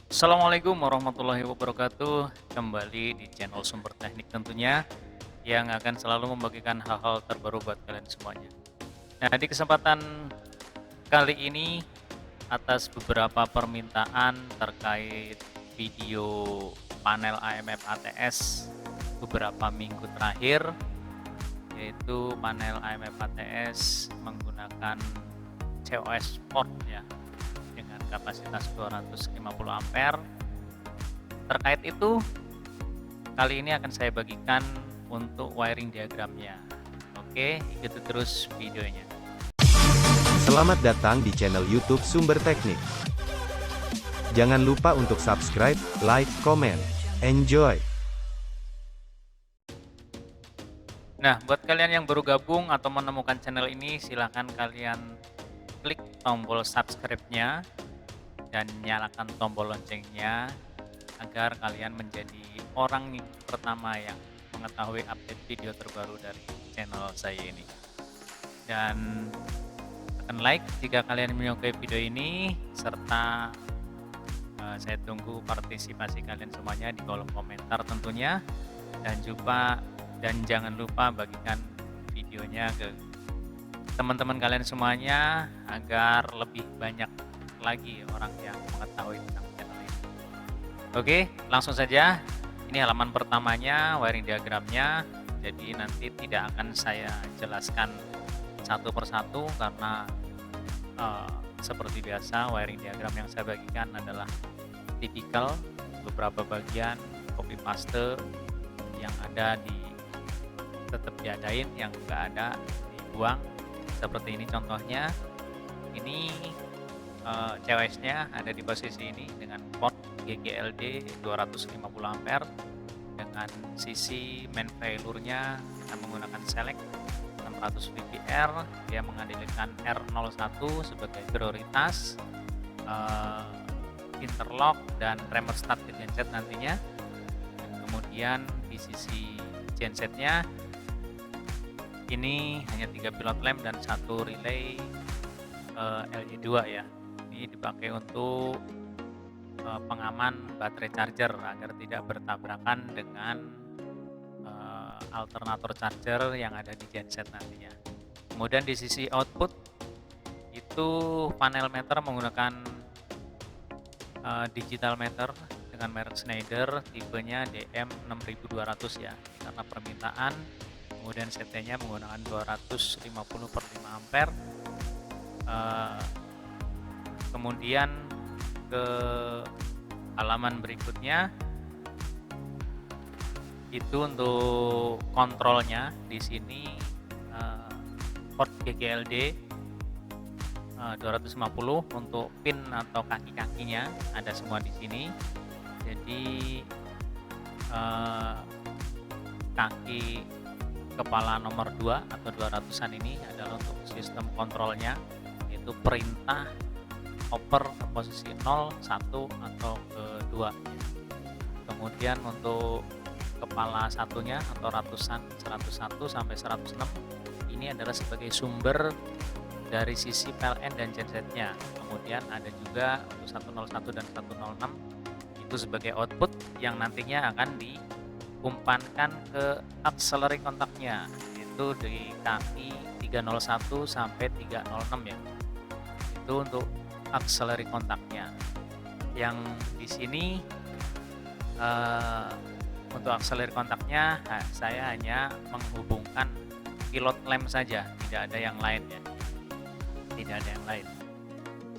Assalamualaikum warahmatullahi wabarakatuh. Kembali di channel Sumber Teknik tentunya, yang akan selalu membagikan hal-hal terbaru buat kalian semuanya. Nah, di kesempatan kali ini, atas beberapa permintaan terkait video panel AMF ATS beberapa minggu terakhir, yaitu panel AMF ATS menggunakan COS port ya, dengan kapasitas 250 ampere. Terkait itu, kali ini akan saya bagikan untuk wiring diagramnya. Oke, ikuti terus videonya. Selamat datang di channel YouTube Sumber Teknik. Jangan lupa untuk subscribe, like, komen. Enjoy! Nah, buat kalian yang baru gabung atau menemukan channel ini, silahkan kalian klik tombol subscribe-nya dan nyalakan tombol loncengnya agar kalian menjadi orang pertama yang mengetahui update video terbaru dari channel saya ini. Dan tekan like jika kalian menyukai video ini, serta saya tunggu partisipasi kalian semuanya di kolom komentar tentunya, dan jangan lupa bagikan videonya ke teman-teman kalian semuanya agar lebih banyak lagi orang yang mengetahui tentang channel ini. Oke, langsung saja. Ini halaman pertamanya, wiring diagramnya. Jadi nanti tidak akan saya jelaskan satu persatu karena seperti biasa wiring diagram yang saya bagikan adalah tipikal, beberapa bagian copy paste, yang ada tetap diadain, yang enggak ada dibuang. Seperti ini contohnya. Ini COS-nya ada di posisi ini dengan port GGLD 250 ampere, dengan sisi main failure-nya kita menggunakan select 600 VPR. Dia mengandalkan R01 sebagai prioritas, interlock dan thermostat di genset nantinya. Dan kemudian di sisi gensetnya ini hanya 3 pilot lamp dan 1 relay LE2 ya. Ini dipakai untuk pengaman baterai charger agar tidak bertabrakan dengan alternator charger yang ada di genset nantinya. Kemudian di sisi output itu panel meter menggunakan digital meter dengan merek Schneider, tipenya DM6200 ya, karena permintaan. Kemudian CT-nya menggunakan 250/5 ampere. Kemudian ke halaman berikutnya itu untuk kontrolnya. Di sini port GGLD 250 untuk pin atau kaki-kakinya ada semua di sini. Jadi kaki kepala nomor 2 atau 200-an ini adalah untuk sistem kontrolnya, yaitu perintah oper ke posisi 0, 1 atau ke 2. Kemudian untuk kepala satunya atau ratusan 101 sampai 106 ini adalah sebagai sumber dari sisi PLN dan gensetnya. Kemudian ada juga untuk 101 dan 106 itu sebagai output yang nantinya akan diumpankan ke auxiliary kontaknya, itu di kaki 301 sampai 306 ya. Itu untuk auxiliary kontaknya. Yang di sini untuk auxiliary kontaknya saya hanya menghubungkan pilot lamp saja, tidak ada yang lain ya. Tidak ada yang lain.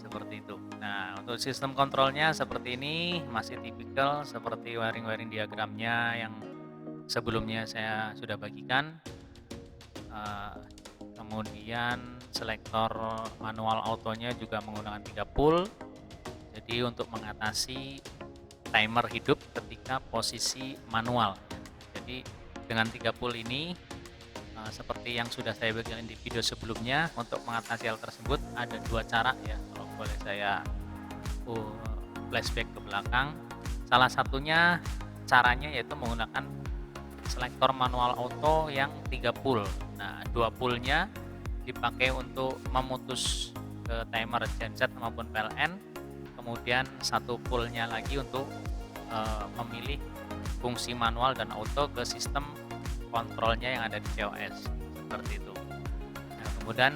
Seperti itu. Nah, untuk sistem kontrolnya seperti ini, masih tipikal seperti wiring-wiring diagramnya yang sebelumnya saya sudah bagikan. Kemudian selektor manual autonya juga menggunakan 3 pull. Jadi untuk mengatasi timer hidup ketika posisi manual. Jadi dengan 3 pull ini, seperti yang sudah saya bagikan di video sebelumnya, untuk mengatasi hal tersebut ada 2 cara ya. Kalau boleh saya flashback ke belakang. Salah satunya caranya yaitu menggunakan selektor manual auto yang 3 pull. Nah, 2 pullnya dipakai untuk memutus ke timer genset maupun PLN. kemudian satu poolnya lagi untuk memilih fungsi manual dan auto ke sistem kontrolnya yang ada di COS seperti itu. Nah, kemudian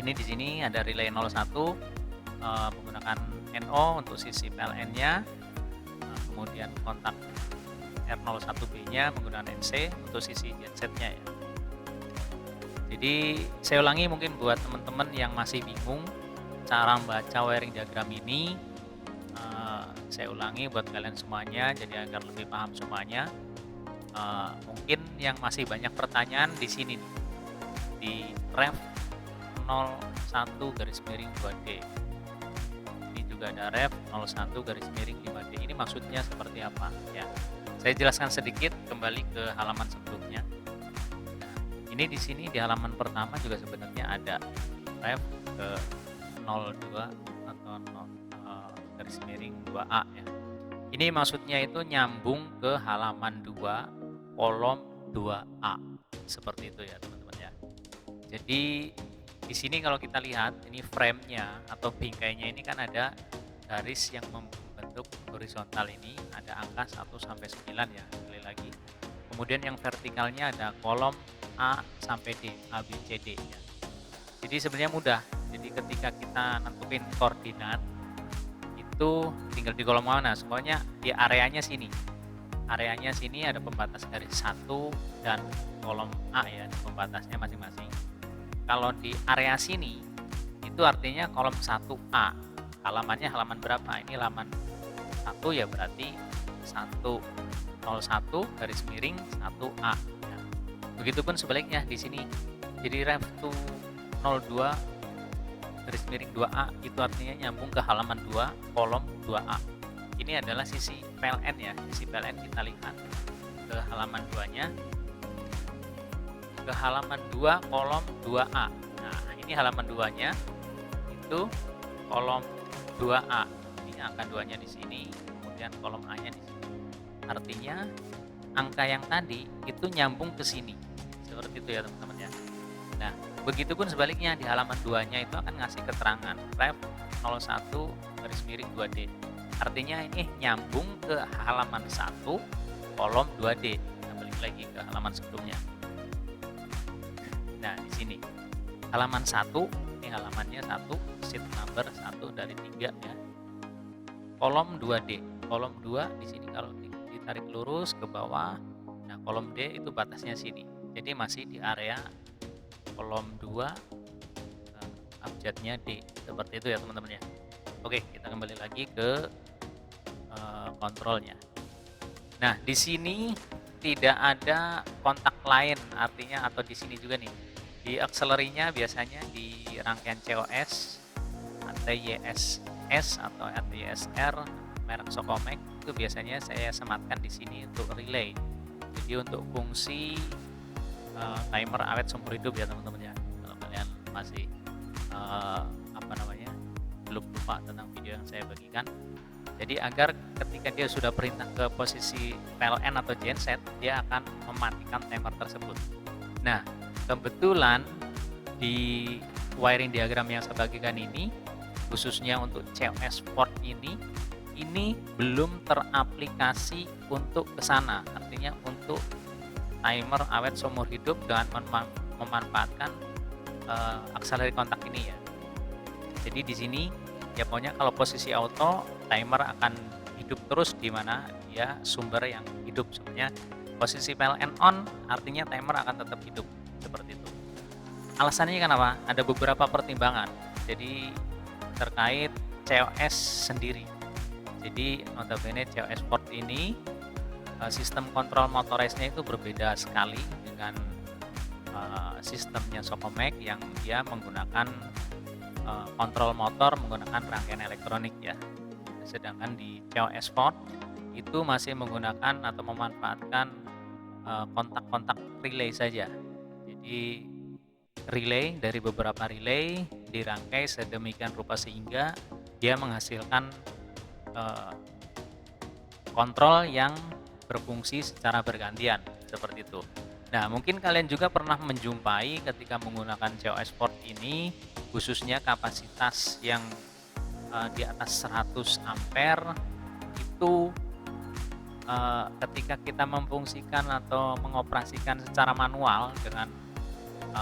ini di sini ada relay 01 menggunakan NO untuk sisi PLN-nya, kemudian kontak R01B-nya menggunakan NC untuk sisi genset-nya ya. Jadi saya ulangi mungkin buat teman-teman yang masih bingung cara membaca wiring diagram ini, saya ulangi buat kalian semuanya jadi agar lebih paham semuanya. Mungkin yang masih banyak pertanyaan di sini nih, di ref 01-2D. Ini juga ada ref 01-5D. Ini maksudnya seperti apa ya? Saya jelaskan sedikit kembali ke halaman sebelumnya. Nah, ini di sini di halaman pertama juga sebenarnya ada ref ke 02 atau 2A ya. Ini maksudnya itu nyambung ke halaman 2 kolom 2A. Seperti itu ya teman-teman ya. Jadi di sini kalau kita lihat ini frame-nya atau bingkainya ini kan ada garis yang membentuk horizontal ini, ada angka 1 sampai 9 ya, sekali lagi. Kemudian yang vertikalnya ada kolom A sampai D, A, B, C, D ya. Jadi sebenarnya mudah. Jadi ketika kita nentuin koordinat itu tinggal di kolom mana, semuanya di areanya sini. Areanya sini ada pembatas garis 1 dan kolom A ya, pembatasnya masing-masing. Kalau di area sini itu artinya kolom 1A. Halamannya halaman berapa? Ini halaman 1 ya, berarti 101 garis miring 1A ya. Begitupun sebaliknya di sini. Jadi ref 02 garis miring 2A itu artinya nyambung ke halaman 2 kolom 2A. Ini adalah sisi PLN ya. Sisi PLN kita lihat ke halaman 2-nya. Ke halaman 2 kolom 2A. Nah, ini halaman 2-nya itu kolom 2A. Ini angka 2-nya di sini, kemudian kolom A-nya di sini. Artinya angka yang tadi itu nyambung ke sini. Seperti itu ya teman-teman ya. Nah, begitupun sebaliknya di halaman 2-nya itu akan ngasih keterangan ref 01 garis miring 2D. Artinya ini nyambung ke halaman 1 kolom 2D. Kita balik lagi ke halaman sebelumnya. Nah, di sini halaman 1, ini halamannya 1, sheet number 1 dari 3 ya. Kolom 2D. Kolom 2 di sini kalau ditarik lurus ke bawah. Nah, kolom D itu batasnya sini. Jadi masih di area kolom 2 abjadnya D. Seperti itu ya, teman-teman ya. Oke, kita kembali lagi ke kontrolnya. Nah, di sini tidak ada kontak lain, artinya atau di sini juga nih. Di akselerinya biasanya di rangkaian COS, ATYSS atau ATYSR merek Sokomek itu biasanya saya sematkan di sini untuk relay. Jadi untuk fungsi timer awet seumur hidup ya teman-teman ya. Kalau kalian masih belum lupa tentang video yang saya bagikan. Jadi agar ketika dia sudah perintah ke posisi PLN atau genset, dia akan mematikan timer tersebut. Nah, kebetulan di wiring diagram yang saya bagikan ini, khususnya untuk COS port ini belum teraplikasi untuk ke sana. Artinya untuk timer awet seumur hidup dengan memanfaatkan akseleri kontak ini ya. Jadi di sini ya pokoknya kalau posisi auto, timer akan hidup terus di mana dia sumber yang hidup. Sebenarnya posisi PLN on artinya timer akan tetap hidup seperti itu. Alasannya kenapa? Ada beberapa pertimbangan. Jadi terkait COS sendiri. Jadi notabene COS port ini sistem kontrol motorized-nya itu berbeda sekali dengan sistemnya Sokomek yang dia menggunakan kontrol motor menggunakan rangkaian elektronik ya. Sedangkan di COS port itu masih menggunakan atau memanfaatkan kontak-kontak relay saja. Jadi relay dari beberapa relay dirangkai sedemikian rupa sehingga dia menghasilkan kontrol yang berfungsi secara bergantian seperti itu. Nah, mungkin kalian juga pernah menjumpai ketika menggunakan COS port ini, khususnya kapasitas yang di atas 100 ampere itu ketika kita memfungsikan atau mengoperasikan secara manual dengan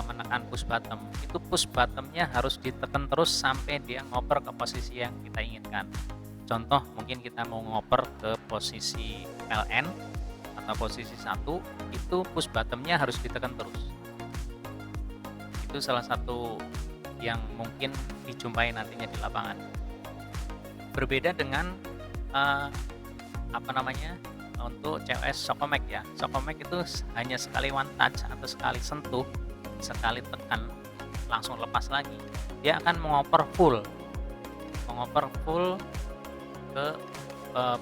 menekan push button, itu push button-nya harus ditekan terus sampai dia ngoper ke posisi yang kita inginkan. Contoh, mungkin kita mau ngoper ke posisi PLN atau posisi 1, itu push button-nya harus ditekan terus. Itu salah satu yang mungkin dijumpai nantinya di lapangan. Berbeda dengan untuk COS Sokomek ya. Sokomek itu hanya sekali one touch atau sekali sentuh, sekali tekan langsung lepas lagi. Dia akan mengoper full ke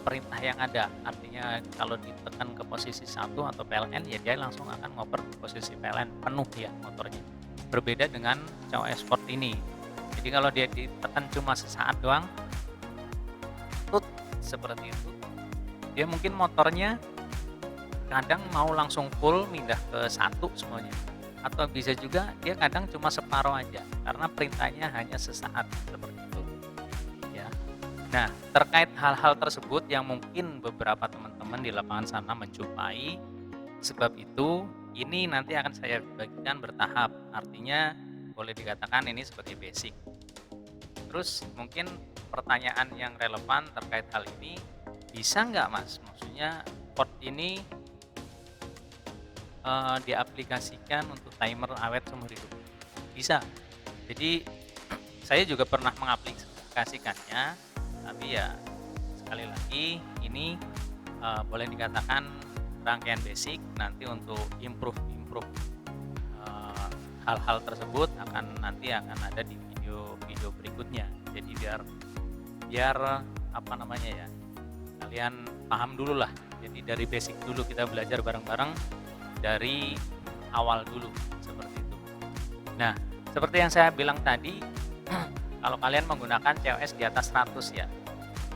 perintah yang ada. Artinya kalau ditekan ke posisi 1 atau PLN ya dia langsung akan ngoper ke posisi PLN penuh ya motornya. Berbeda dengan COS Sport ini. Jadi kalau dia ditekan cuma sesaat doang, seperti itu, dia mungkin motornya kadang mau langsung full pindah ke 1 semuanya, atau bisa juga dia kadang cuma separuh aja karena perintahnya hanya sesaat seperti itu ya. Nah, terkait hal-hal tersebut yang mungkin beberapa teman-teman di lapangan sana menjumpai, sebab itu ini nanti akan saya bagikan bertahap, artinya boleh dikatakan ini sebagai basic. Terus mungkin pertanyaan yang relevan terkait hal ini, bisa nggak Mas? Maksudnya port ini diaplikasikan untuk timer awet seumur hidup? Bisa. Jadi saya juga pernah mengaplikasikannya, tapi ya sekali lagi ini boleh dikatakan rangkaian basic. Nanti untuk improve hal-hal tersebut nanti akan ada di video berikutnya. Jadi biar kalian paham dulu lah. Jadi dari basic dulu kita belajar bareng-bareng dari awal dulu seperti itu. Nah, seperti yang saya bilang tadi, kalau kalian menggunakan COS di atas 100 ya,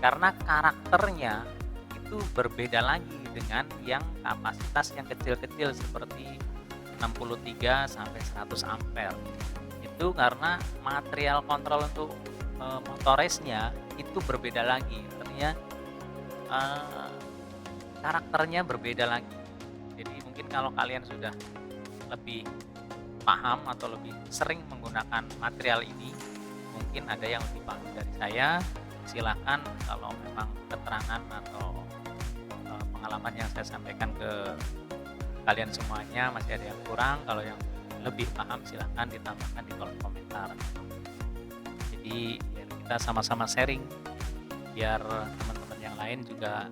karena karakternya itu berbeda lagi dengan yang kapasitas yang kecil-kecil seperti 63 sampai 100 ampere. Itu karena material kontrol untuk motoresnya itu berbeda lagi, artinya karakternya berbeda lagi. Jadi mungkin kalau kalian sudah lebih paham atau lebih sering menggunakan material ini, mungkin ada yang lebih paham dari saya, silahkan kalau memang keterangan atau pengalaman yang saya sampaikan ke kalian semuanya masih ada yang kurang, kalau yang lebih paham silahkan ditambahkan di kolom komentar. Jadi ya kita sama-sama sharing biar teman-teman yang lain juga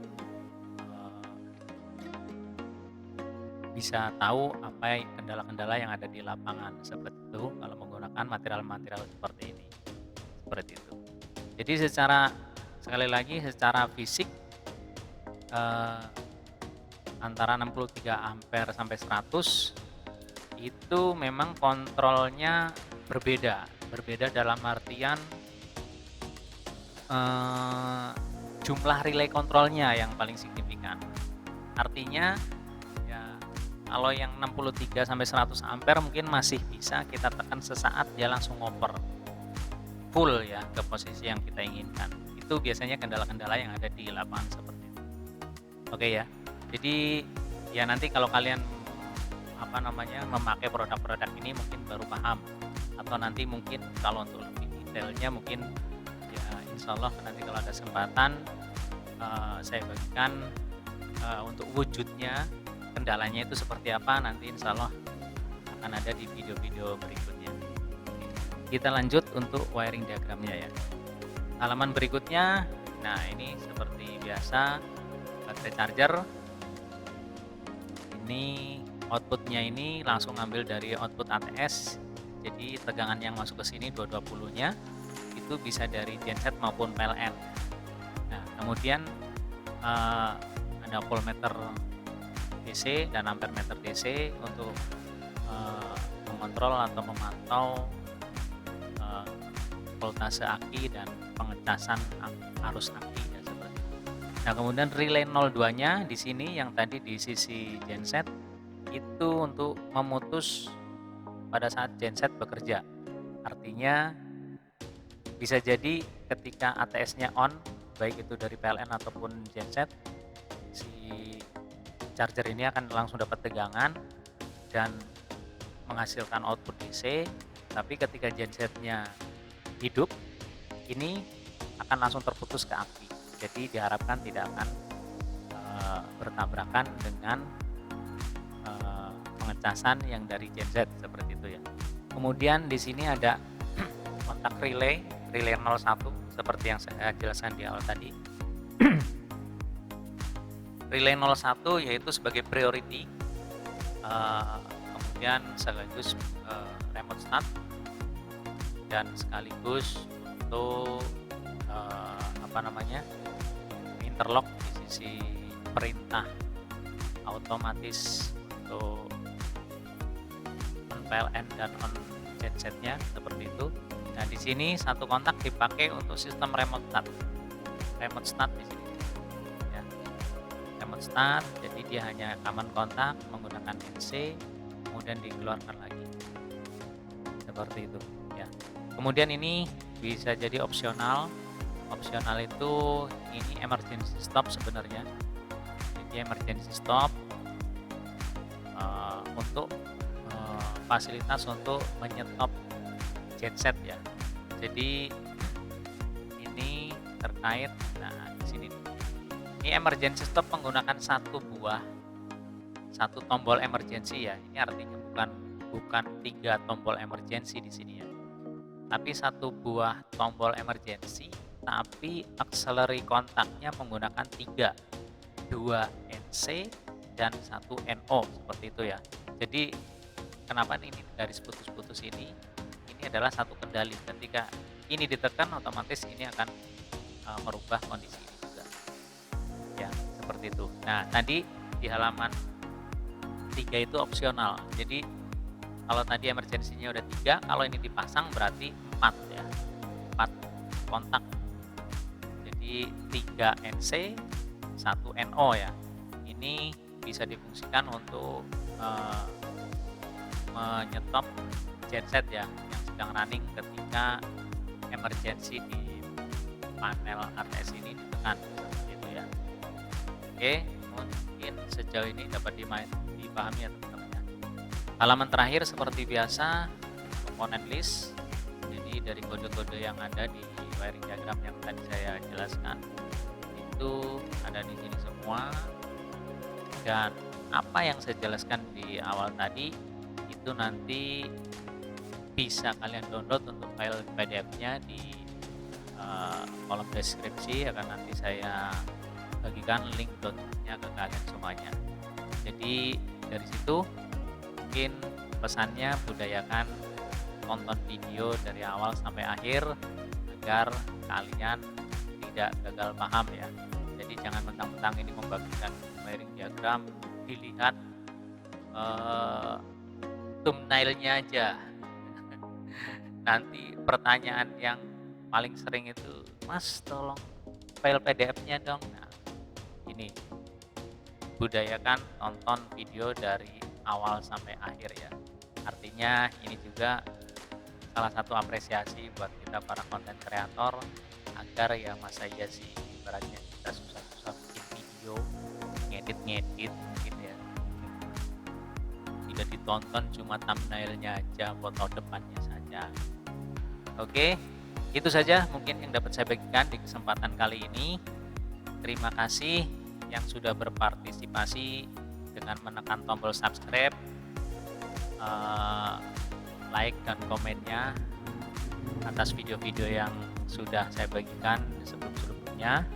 bisa tahu apa kendala-kendala yang ada di lapangan seperti itu kalau menggunakan material-material seperti ini. Seperti itu. Jadi sekali lagi secara fisik antara 63 ampere sampai 100 itu memang kontrolnya berbeda dalam artian jumlah relay kontrolnya yang paling signifikan. Artinya ya kalau yang 63 sampai 100 ampere mungkin masih bisa kita tekan sesaat dia langsung ngoper full ya ke posisi yang kita inginkan. Itu biasanya kendala-kendala yang ada di lapangan seperti itu. Oke ya. Jadi ya nanti kalau kalian memakai produk-produk ini mungkin baru paham, atau nanti mungkin kalau untuk lebih detailnya mungkin ya insya Allah nanti kalau ada kesempatan saya bagikan untuk wujudnya, kendalanya itu seperti apa, nanti insya Allah akan ada di video-video berikutnya. Kita lanjut untuk wiring diagramnya ya. Halaman berikutnya, nah ini seperti biasa baterai charger. Ini outputnya ini langsung ambil dari output ATS, jadi tegangan yang masuk ke sini 220 nya itu bisa dari genset maupun PLN. Nah kemudian ada voltmeter DC dan ampermeter DC untuk mengontrol atau memantau voltase aki dan pengecasan arus aki ya seperti itu. Nah kemudian relay 02 nya di sini yang tadi di sisi genset itu untuk memutus pada saat genset bekerja. Artinya bisa jadi ketika ATS-nya on, baik itu dari PLN ataupun genset, si charger ini akan langsung dapat tegangan dan menghasilkan output DC. Tapi ketika gensetnya hidup, ini akan langsung terputus ke aki. Jadi diharapkan tidak akan bertabrakan dengan pengecasan yang dari genset seperti itu ya. Kemudian di sini ada kontak relay 01 seperti yang saya jelaskan di awal tadi. Relay 01 yaitu sebagai priority, kemudian sekaligus remote start dan sekaligus untuk interlock di sisi perintah otomatis untuk on PLN dan on gensetnya seperti itu. Nah, di sini satu kontak dipakai untuk sistem remote start. Remote start di sini. Ya. Remote start, jadi dia hanya aman kontak menggunakan NC, kemudian dikeluarkan lagi. Seperti itu, ya. Kemudian ini bisa jadi opsional. Opsional itu ini emergency stop sebenarnya. Jadi emergency stop untuk fasilitas untuk menyetop genset ya. Jadi ini terkait, nah di sini ini emergency stop menggunakan satu tombol emergency ya. Ini artinya bukan 3 tombol emergency di sini ya, tapi satu buah tombol emergency, tapi auxiliary kontaknya menggunakan 3, 2 NC dan 1 NO seperti itu ya. Jadi kenapa ini garis putus-putus ini adalah satu kendali. Ketika ini ditekan, otomatis ini akan merubah kondisi ini juga ya, seperti itu. Nah, tadi di halaman 3 itu opsional. Jadi kalau tadi emergensinya udah 3, kalau ini dipasang berarti 4 ya, 4 kontak. Jadi 3 NC 1 NO ya. Ini bisa difungsikan untuk menyetop genset ya yang sedang running ketika emergency di panel ATS ini ditekan seperti itu ya. Oke, mungkin sejauh ini dapat dipahami ya teman-teman ya. Halaman terakhir seperti biasa komponen list. Jadi dari kode-kode yang ada di wiring diagram yang tadi saya jelaskan itu ada di sini semua, dan apa yang saya jelaskan di awal tadi itu nanti bisa kalian download untuk file PDF-nya di kolom deskripsi, akan nanti saya bagikan link downloadnya ke kalian semuanya. Jadi dari situ mungkin pesannya budayakan tonton video dari awal sampai akhir agar kalian tidak gagal paham ya. Jadi jangan mentang-mentang ini membagikan wiring diagram dilihat thumbnailnya aja. Nanti pertanyaan yang paling sering itu, Mas tolong file PDF-nya dong. Nah, ini budayakan tonton video dari awal sampai akhir ya. Artinya ini juga salah satu apresiasi buat kita para konten kreator, agar ya masa iya sih ibaratnya kita susah-susah bikin video, ngedit mungkin ya, tidak ditonton cuma thumbnailnya aja, foto depannya saja. Oke, itu saja mungkin yang dapat saya bagikan di kesempatan kali ini. Terima kasih yang sudah berpartisipasi dengan menekan tombol subscribe, like dan komennya atas video-video yang sudah saya bagikan sebelum-sebelumnya.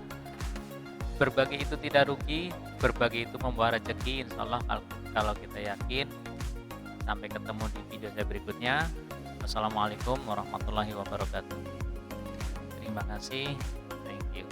Berbagi itu tidak rugi, berbagi itu membawa rezeki, insya Allah kalau kita yakin. Sampai ketemu di video saya berikutnya. Wassalamualaikum warahmatullahi wabarakatuh. Terima kasih. Thank you.